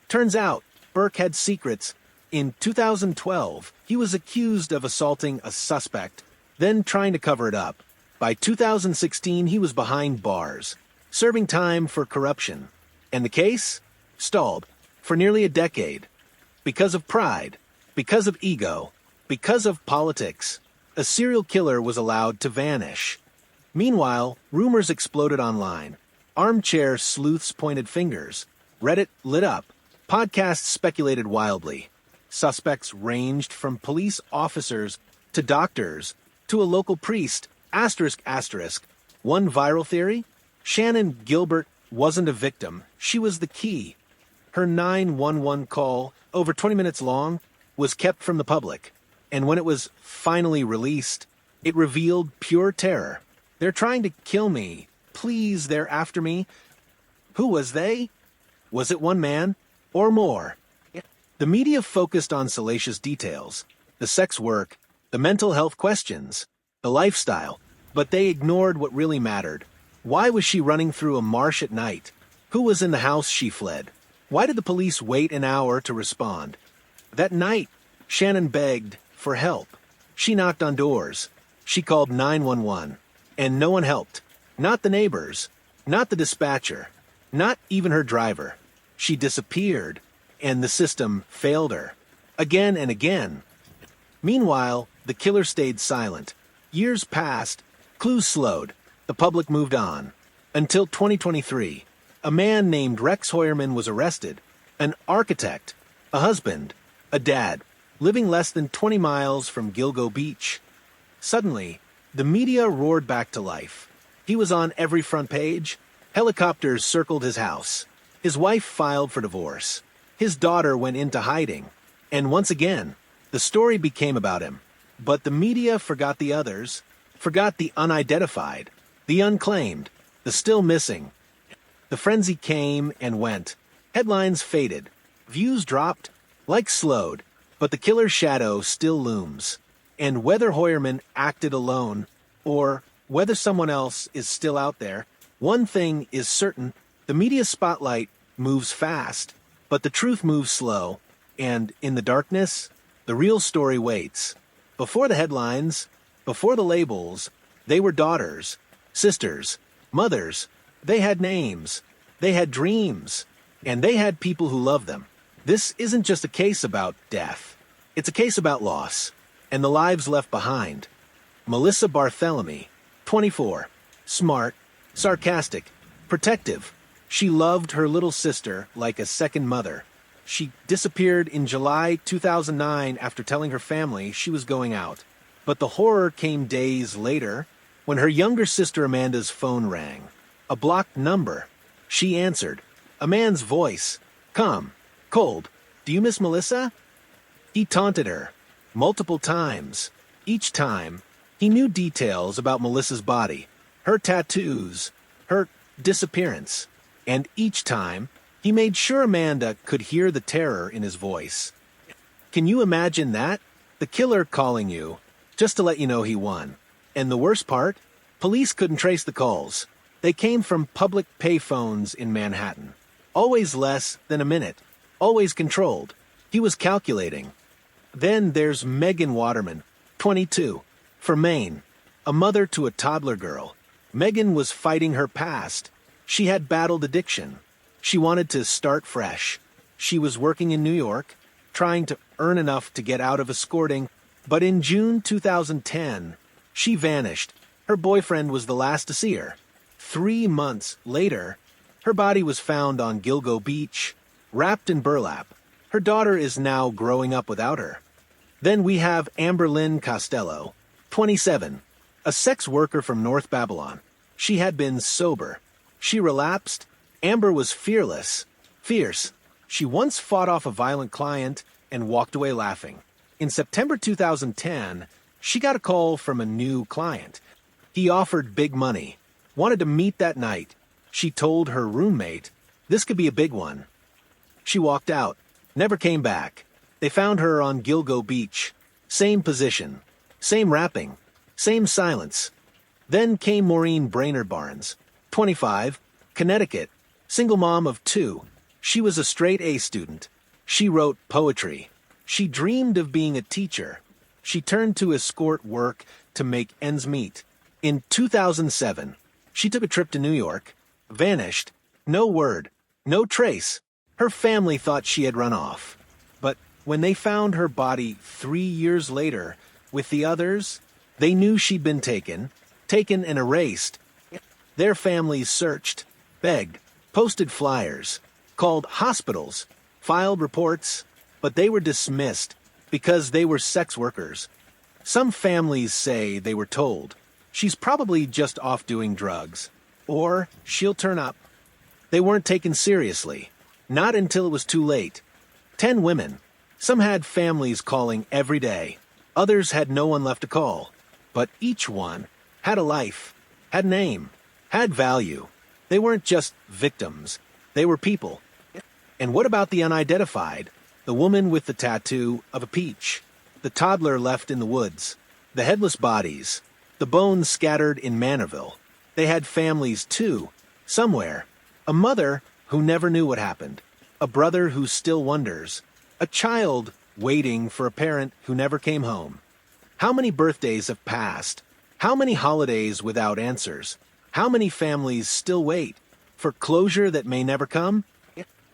Turns out, Burke had secrets In 2012, he was accused of assaulting a suspect, then trying to cover it up. By 2016, he was behind bars, serving time for corruption. And the case? Stalled for nearly a decade. Because of pride, because of ego, because of politics, a serial killer was allowed to vanish. Meanwhile, rumors exploded online. Armchair sleuths pointed fingers. Reddit lit up. Podcasts speculated wildly. Suspects ranged from police officers to doctors to a local priest. ***. One viral theory? Shannon Gilbert wasn't a victim. She was the key. Her 911 call, over 20 minutes long, was kept from the public. And when it was finally released, it revealed pure terror. They're trying to kill me. Please, they're after me. Who was they? Was it one man? Or more? The media focused on salacious details, the sex work, the mental health questions, the lifestyle, but they ignored what really mattered. Why was she running through a marsh at night? Who was in the house she fled? Why did the police wait an hour to respond? That night, Shannon begged for help. She knocked on doors. She called 911, and no one helped. Not the neighbors, not the dispatcher, not even her driver. She disappeared, and the system failed her. Again and again. Meanwhile, the killer stayed silent. Years passed, clues slowed, the public moved on. Until 2023, a man named Rex Heuermann was arrested. An architect, a husband, a dad, living less than 20 miles from Gilgo Beach. Suddenly, the media roared back to life. He was on every front page. Helicopters circled his house. His wife filed for divorce. His daughter went into hiding. And once again, the story became about him. But the media forgot the others, forgot the unidentified, the unclaimed, the still missing. The frenzy came and went. Headlines faded. Views dropped, likes slowed, but the killer's shadow still looms. And whether Heuermann acted alone, or whether someone else is still out there, one thing is certain: the media spotlight moves fast, but the truth moves slow, and in the darkness, the real story waits. Before the headlines, before the labels, they were daughters, sisters, mothers. They had names, they had dreams, and they had people who loved them. This isn't just a case about death. It's a case about loss, and the lives left behind. Melissa Barthelemy, 24, smart, sarcastic, protective. She loved her little sister like a second mother. She disappeared in July 2009 after telling her family she was going out. But the horror came days later when her younger sister Amanda's phone rang. A blocked number. She answered. A man's voice. Come. Cold. Do you miss Melissa? He taunted her. Multiple times. Each time, he knew details about Melissa's body, her tattoos, her disappearance. And each time, he made sure Amanda could hear the terror in his voice. Can you imagine that? The killer calling you, just to let you know he won. And the worst part? Police couldn't trace the calls. They came from public payphones in Manhattan. Always less than a minute. Always controlled. He was calculating. Then there's Megan Waterman, 22, from Maine. A mother to a toddler girl. Megan was fighting her past. She had battled addiction. She wanted to start fresh. She was working in New York, trying to earn enough to get out of escorting, but in June 2010, she vanished. Her boyfriend was the last to see her. 3 months later, her body was found on Gilgo Beach, wrapped in burlap. Her daughter is now growing up without her. Then we have Amber Lynn Costello, 27, a sex worker from North Babylon. She had been sober. She relapsed. Amber was fearless, fierce. She once fought off a violent client and walked away laughing. In September 2010, she got a call from a new client. He offered big money, wanted to meet that night. She told her roommate, this could be a big one. She walked out, never came back. They found her on Gilgo Beach. Same position, same wrapping, same silence. Then came Maureen Brainerd Barnes, 25, Connecticut, single mom of 2. She was a straight A student. She wrote poetry. She dreamed of being a teacher. She turned to escort work to make ends meet. In 2007, she took a trip to New York, vanished, no word, no trace. Her family thought she had run off. But when they found her body 3 years later with the others, they knew she'd been taken and erased. Their families searched, begged, posted flyers, called hospitals, filed reports, but they were dismissed because they were sex workers. Some families say they were told, she's probably just off doing drugs, or she'll turn up. They weren't taken seriously, not until it was too late. 10 women. Some had families calling every day. Others had no one left to call. But each one had a life, had a name, had value. They weren't just victims. They were people. And what about the unidentified? The woman with the tattoo of a peach, the toddler left in the woods, the headless bodies, the bones scattered in Manorville. They had families too, somewhere. A mother who never knew what happened, a brother who still wonders, a child waiting for a parent who never came home. How many birthdays have passed? How many holidays without answers? How many families still wait for closure that may never come?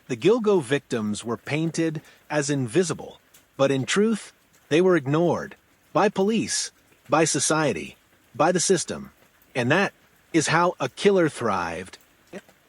The Gilgo victims were painted as invisible, but in truth, they were ignored by police, by society, by the system. And that is how a killer thrived.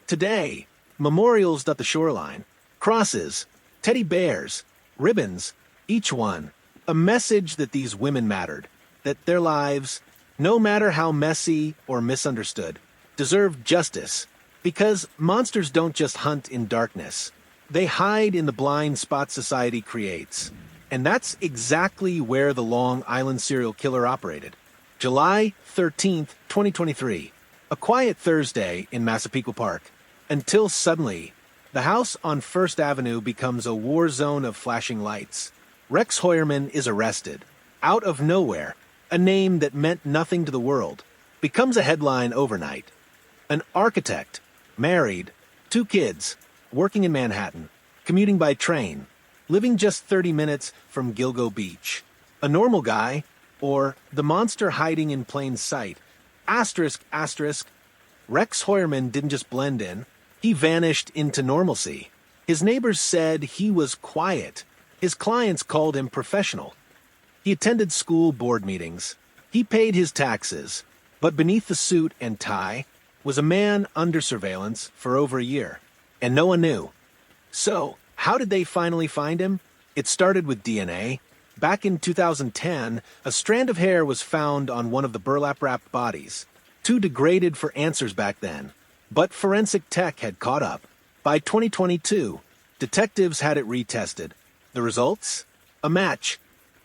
Today, memorials dot the shoreline, crosses, teddy bears, ribbons, each one, a message that these women mattered, that their lives, no matter how messy or misunderstood, deserved justice. Because monsters don't just hunt in darkness. They hide in the blind spots society creates. And that's exactly where the Long Island serial killer operated. July 13th, 2023. A quiet Thursday in Massapequa Park. Until suddenly, the house on First Avenue becomes a war zone of flashing lights. Rex Heuermann is arrested. Out of nowhere, a name that meant nothing to the world, becomes a headline overnight. An architect, married, 2 kids, working in Manhattan, commuting by train, living just 30 minutes from Gilgo Beach. A normal guy, or the monster hiding in plain sight. Asterisk, asterisk. Rex Heuermann didn't just blend in, he vanished into normalcy. His neighbors said he was quiet. His clients called him professional. He attended school board meetings. He paid his taxes. But beneath the suit and tie was a man under surveillance for over a year. And no one knew. So, how did they finally find him? It started with DNA. Back in 2010, a strand of hair was found on one of the burlap-wrapped bodies. Too degraded for answers back then. But forensic tech had caught up. By 2022, detectives had it retested. The results? A match.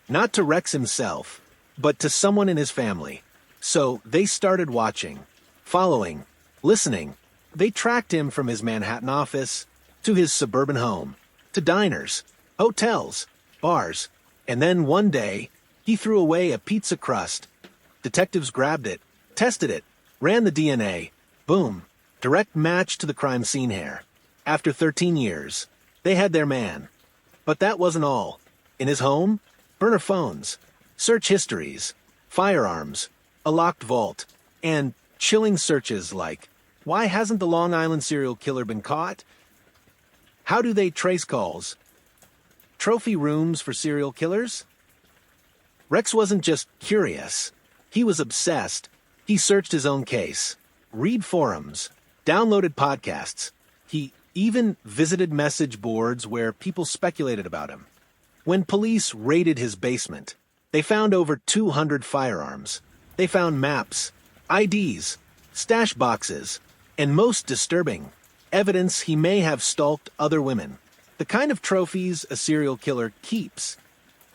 Not to Rex himself, but to someone in his family. So they started watching, following, listening. They tracked him from his Manhattan office to his suburban home, to diners, hotels, bars. And then one day, he threw away a pizza crust. Detectives grabbed it, tested it, ran the DNA. Boom. Direct match to the crime scene hair. After 13 years, they had their man. But that wasn't all. In his home, burner phones, search histories, firearms, a locked vault, and chilling searches like, why hasn't the Long Island serial killer been caught? How do they trace calls? Trophy rooms for serial killers? Rex wasn't just curious. He was obsessed. He searched his own case, read forums, downloaded podcasts. He even visited message boards where people speculated about him. When police raided his basement, they found over 200 firearms. They found maps, IDs, stash boxes, and most disturbing, evidence he may have stalked other women. The kind of trophies a serial killer keeps.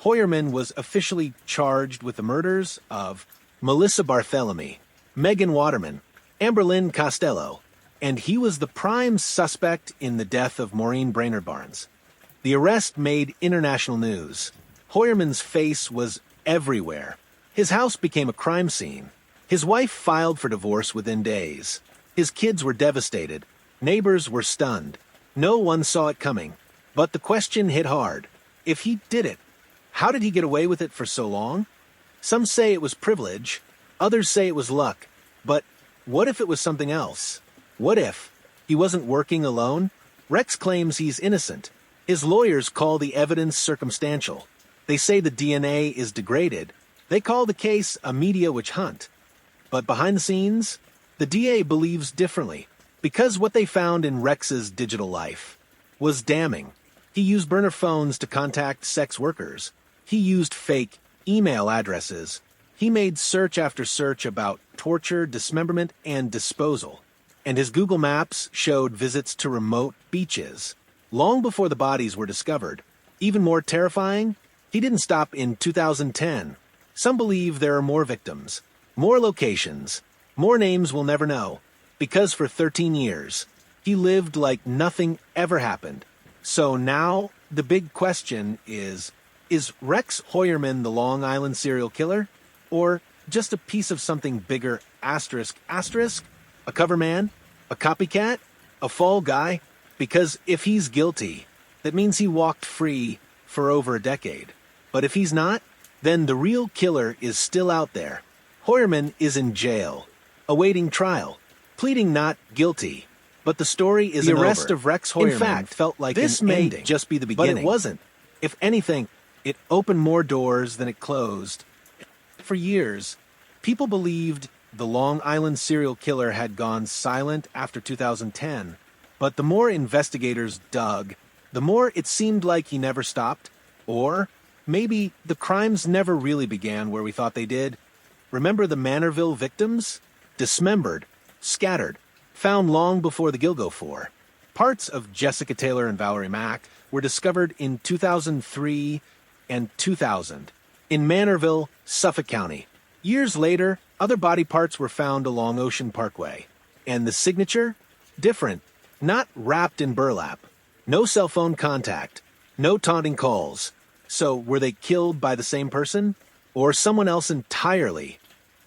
Heuermann was officially charged with the murders of Melissa Barthelemy, Megan Waterman, Amberlynn Costello, and he was the prime suspect in the death of Maureen Brainerd Barnes. The arrest made international news. Heuermann's face was everywhere. His house became a crime scene. His wife filed for divorce within days. His kids were devastated. Neighbors were stunned. No one saw it coming. But the question hit hard. If he did it, How did he get away with it for so long? Some say it was privilege, others say it was luck, but what if it was something else? What if he wasn't working alone? Rex claims he's innocent. His lawyers call the evidence circumstantial. They say the DNA is degraded. They call the case a media witch hunt. But behind the scenes, the DA believes differently, because what they found in Rex's digital life was damning. He used burner phones to contact sex workers. He used fake email addresses. He made search after search about torture, dismemberment, and disposal. And his Google Maps showed visits to remote beaches. Long before the bodies were discovered. Even more terrifying, he didn't stop in 2010. Some believe there are more victims, more locations, more names we'll never know, because for 13 years, he lived like nothing ever happened. So now, the big question is Rex Heuermann the Long Island serial killer? Or just a piece of something bigger, asterisk, asterisk? A cover man? A copycat? A fall guy? Because if he's guilty, that means he walked free for over a decade. But if he's not, then the real killer is still out there. Heuermann is in jail, awaiting trial, pleading not guilty. But the story isn't over. The arrest of Rex Heuermann, in fact, felt like this may ending, just be the beginning. But it wasn't. If anything, it opened more doors than it closed. For years, people believed the Long Island serial killer had gone silent after 2010. But the more investigators dug, the more it seemed like he never stopped. Or maybe the crimes never really began where we thought they did. Remember the Manorville victims? Dismembered, scattered, found long before the Gilgo Four. Parts of Jessica Taylor and Valerie Mack were discovered in 2003 and 2000 in Manorville, Suffolk County. Years later, other body parts were found along Ocean Parkway. And the signature? Different. Not wrapped in burlap. No cell phone contact. No taunting calls. So were they killed by the same person? Or someone else entirely?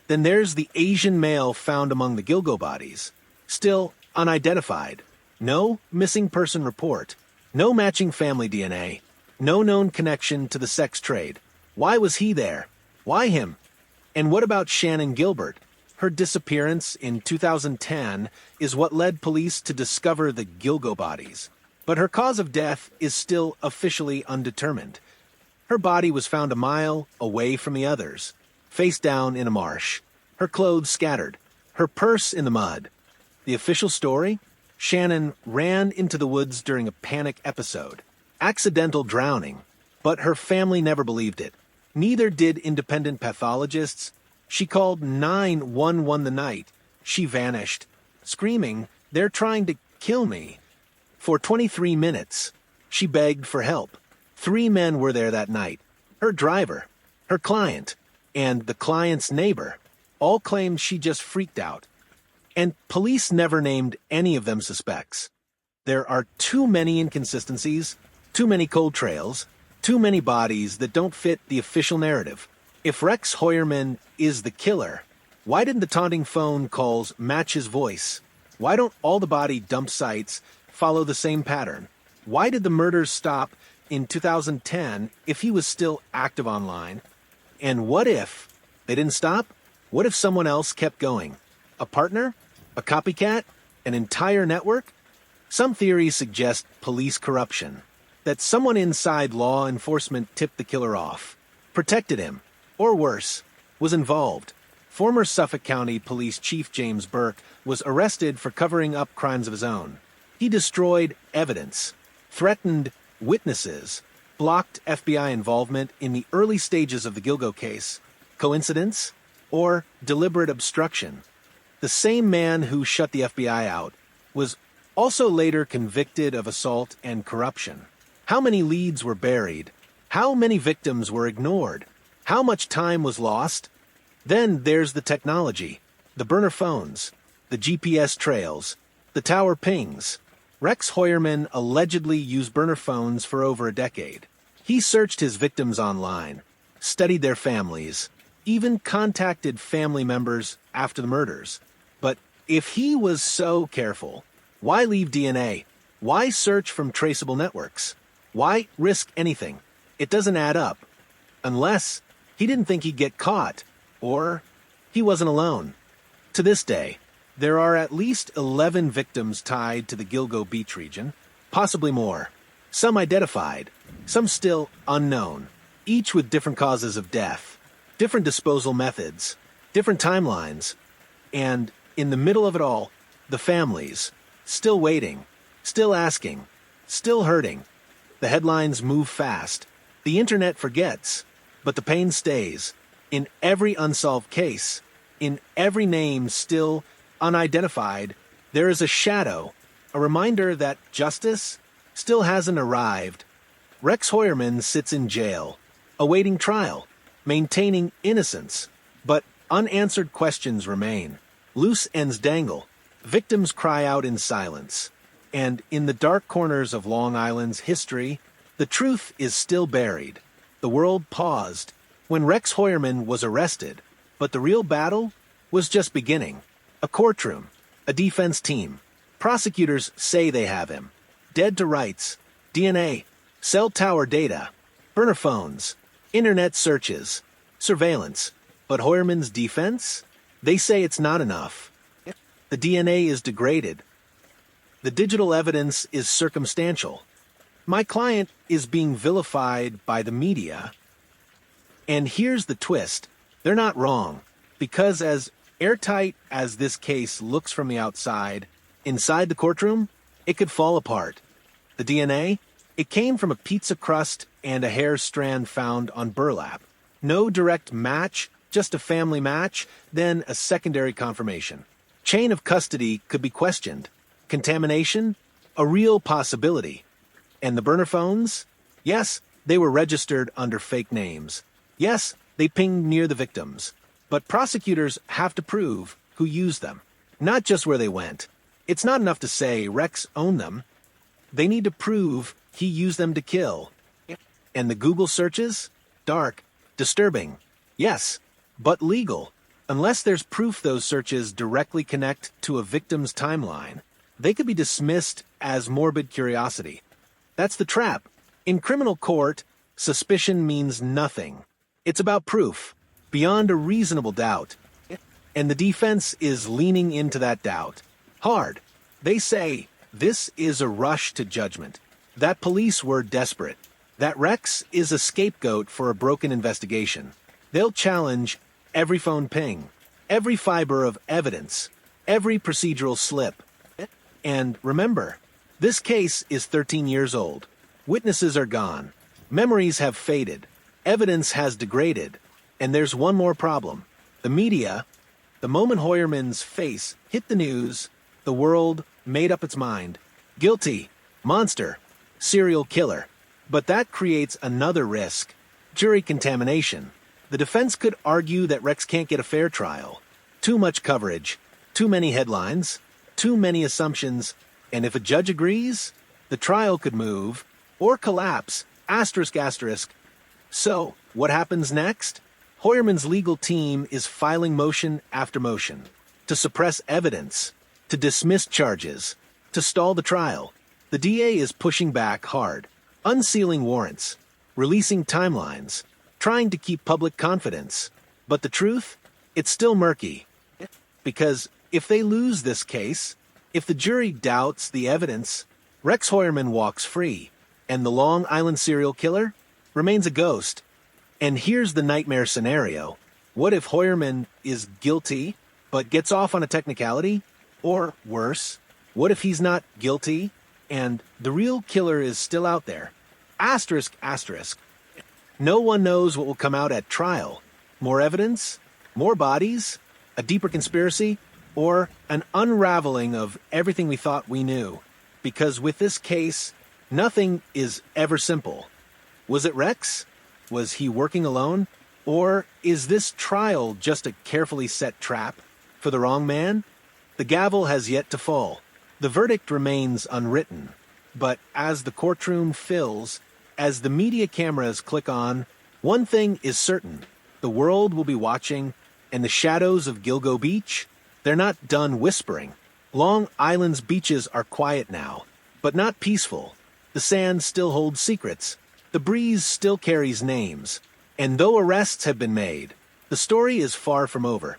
Then there's the Asian male found among the Gilgo bodies. Still unidentified. No missing person report. No matching family DNA. No known connection to the sex trade. Why was he there? Why him? And what about Shannon Gilbert? Her disappearance in 2010 is what led police to discover the Gilgo bodies. But her cause of death is still officially undetermined. Her body was found a mile away from the others, face down in a marsh. Her clothes scattered. Her purse in the mud. The official story? Shannon ran into the woods during a panic episode. Accidental drowning. But her family never believed it. Neither did independent pathologists. She called 911 the night. She vanished, screaming, "They're trying to kill me." For 23 minutes, she begged for help. 3 men were there that night. Her driver, her client, and the client's neighbor all claimed she just freaked out. And police never named any of them suspects. There are too many inconsistencies, too many cold trails, too many bodies that don't fit the official narrative. If Rex Heuermann is the killer, why didn't the taunting phone calls match his voice? Why don't all the body dump sites follow the same pattern? Why did the murders stop in 2010 if he was still active online? And what if they didn't stop? What if someone else kept going? A partner? A copycat? An entire network? Some theories suggest police corruption, that someone inside law enforcement tipped the killer off, protected him, or worse, was involved. Former Suffolk County Police Chief James Burke was arrested for covering up crimes of his own. He destroyed evidence, threatened witnesses, blocked FBI involvement in the early stages of the Gilgo case. Coincidence? Or deliberate obstruction? The same man who shut the FBI out was also later convicted of assault and corruption. How many leads were buried? How many victims were ignored? How much time was lost? Then there's the technology, the burner phones, the GPS trails, the tower pings. Rex Heuermann allegedly used burner phones for over a decade. He searched his victims online, studied their families, even contacted family members after the murders. But if he was so careful, why leave DNA? Why search from traceable networks? Why risk anything? It doesn't add up. Unless he didn't think he'd get caught, or he wasn't alone. To this day, there are at least 11 victims tied to the Gilgo Beach region, possibly more. Some identified, some still unknown, each with different causes of death, different disposal methods, different timelines, and in the middle of it all, the families, still waiting, still asking, still hurting. The headlines move fast, the internet forgets, but the pain stays. In every unsolved case, in every name still unidentified, there is a shadow, a reminder that justice still hasn't arrived. Rex Heuermann sits in jail, awaiting trial, maintaining innocence, but unanswered questions remain. Loose ends dangle, victims cry out in silence, and in the dark corners of Long Island's history, the truth is still buried. The world paused when Rex Heuermann was arrested, but the real battle was just beginning. A courtroom, a defense team. Prosecutors say they have him. Dead to rights, DNA, cell tower data, burner phones, internet searches, surveillance. But Heuermann's defense? They say it's not enough. The DNA is degraded. The digital evidence is circumstantial. My client is being vilified by the media. And here's the twist. They're not wrong, because as airtight as this case looks from the outside, inside the courtroom, it could fall apart. The DNA? It came from a pizza crust and a hair strand found on burlap. No direct match, just a family match, then a secondary confirmation. Chain of custody could be questioned. Contamination? A real possibility. And the burner phones? Yes, they were registered under fake names. Yes, they pinged near the victims. But prosecutors have to prove who used them, not just where they went. It's not enough to say Rex owned them. They need to prove he used them to kill. And the Google searches? Dark, disturbing. Yes, but legal. Unless there's proof those searches directly connect to a victim's timeline, they could be dismissed as morbid curiosity. That's the trap. In criminal court, suspicion means nothing. It's about proof, beyond a reasonable doubt. And the defense is leaning into that doubt. Hard. They say this is a rush to judgment, that police were desperate, that Rex is a scapegoat for a broken investigation. They'll challenge every phone ping, every fiber of evidence, every procedural slip. And remember, this case is 13 years old. Witnesses are gone. Memories have faded. Evidence has degraded. And there's one more problem. The media, the moment Heuermann's face hit the news, the world made up its mind. Guilty, monster, serial killer. But that creates another risk. Jury contamination. The defense could argue that Rex can't get a fair trial. Too much coverage, too many headlines, too many assumptions, and if a judge agrees, the trial could move or collapse, asterisk, asterisk. So, what happens next? Heuermann's legal team is filing motion after motion to suppress evidence, to dismiss charges, to stall the trial. The DA is pushing back hard, unsealing warrants, releasing timelines, trying to keep public confidence. But the truth? It's still murky. Because if they lose this case, if the jury doubts the evidence, Rex Heuermann walks free, and the Long Island serial killer remains a ghost. And here's the nightmare scenario. What if Heuermann is guilty, but gets off on a technicality? Or worse, what if he's not guilty, and the real killer is still out there? Asterisk, asterisk. No one knows what will come out at trial. More evidence? More bodies? A deeper conspiracy? Or an unraveling of everything we thought we knew? Because with this case, nothing is ever simple. Was it Rex? Was he working alone? Or is this trial just a carefully set trap for the wrong man? The gavel has yet to fall. The verdict remains unwritten. But as the courtroom fills, as the media cameras click on, one thing is certain. The world will be watching, and the shadows of Gilgo Beach, they're not done whispering. Long Island's beaches are quiet now, but not peaceful. The sand still holds secrets. The breeze still carries names. And though arrests have been made, the story is far from over.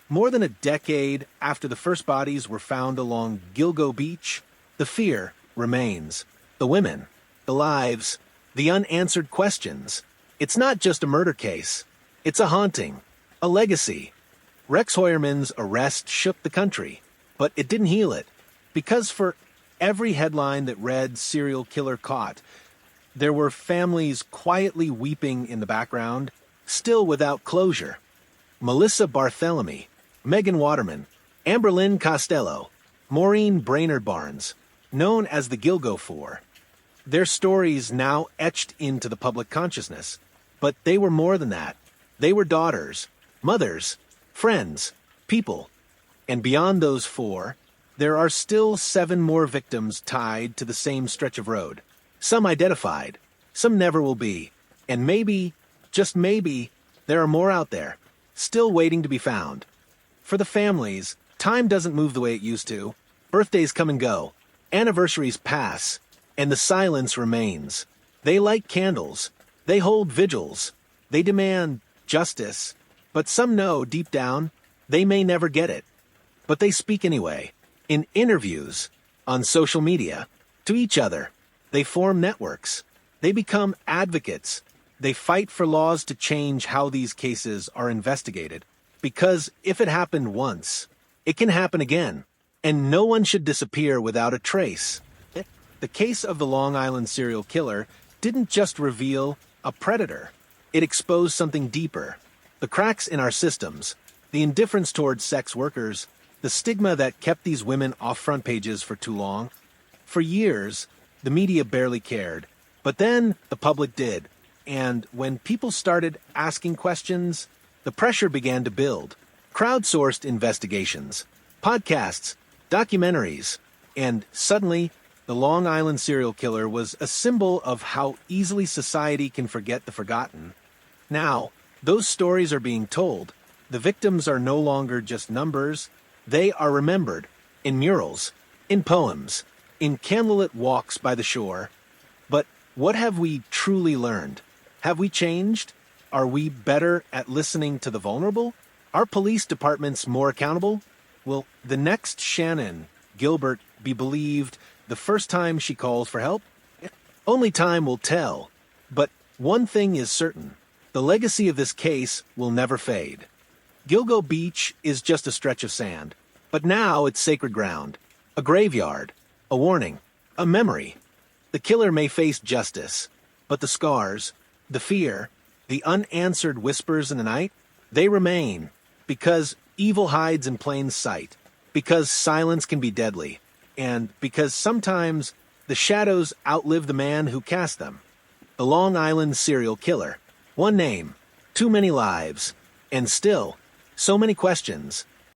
More than a decade after the first bodies were found along Gilgo Beach, the fear remains. The women, the lives, the unanswered questions. It's not just a murder case. It's a haunting, a legacy. Rex Heuermann's arrest shook the country, but it didn't heal it. Because for every headline that read "serial killer caught," there were families quietly weeping in the background, still without closure. Melissa Barthelemy, Megan Waterman, Amberlynn Costello, Maureen Brainerd Barnes, known as the Gilgo Four. Their stories now etched into the public consciousness. But they were more than that. They were daughters, mothers, friends, people. And beyond those four, there are still 7 more victims tied to the same stretch of road. Some identified, some never will be. And maybe, just maybe, there are more out there, still waiting to be found. For the families, time doesn't move the way it used to. Birthdays come and go. Anniversaries pass. And the silence remains. They light candles. They hold vigils. They demand justice. But some know, deep down, they may never get it. But they speak anyway. In interviews, on social media, to each other. They form networks. They become advocates. They fight for laws to change how these cases are investigated. Because if it happened once, it can happen again. And no one should disappear without a trace. The case of the Long Island serial killer didn't just reveal a predator. It exposed something deeper. The cracks in our systems, the indifference towards sex workers, the stigma that kept these women off front pages for too long. For years, the media barely cared. But then the public did. And when people started asking questions, the pressure began to build. Crowdsourced investigations, podcasts, documentaries, and suddenly, the Long Island serial killer was a symbol of how easily society can forget the forgotten. Now, those stories are being told. The victims are no longer just numbers. They are remembered in murals, in poems, in candlelit walks by the shore. But what have we truly learned? Have we changed? Are we better at listening to the vulnerable? Are police departments more accountable? Will the next Shannon Gilbert be believed the first time she calls for help? Only time will tell. But one thing is certain. The legacy of this case will never fade. Gilgo Beach is just a stretch of sand. But now it's sacred ground. A graveyard. A warning. A memory. The killer may face justice. But the scars, the fear, the unanswered whispers in the night, they remain. Because evil hides in plain sight. Because silence can be deadly. And because sometimes the shadows outlive the man who cast them. The Long Island serial killer. One name, too many lives, and still, so many questions.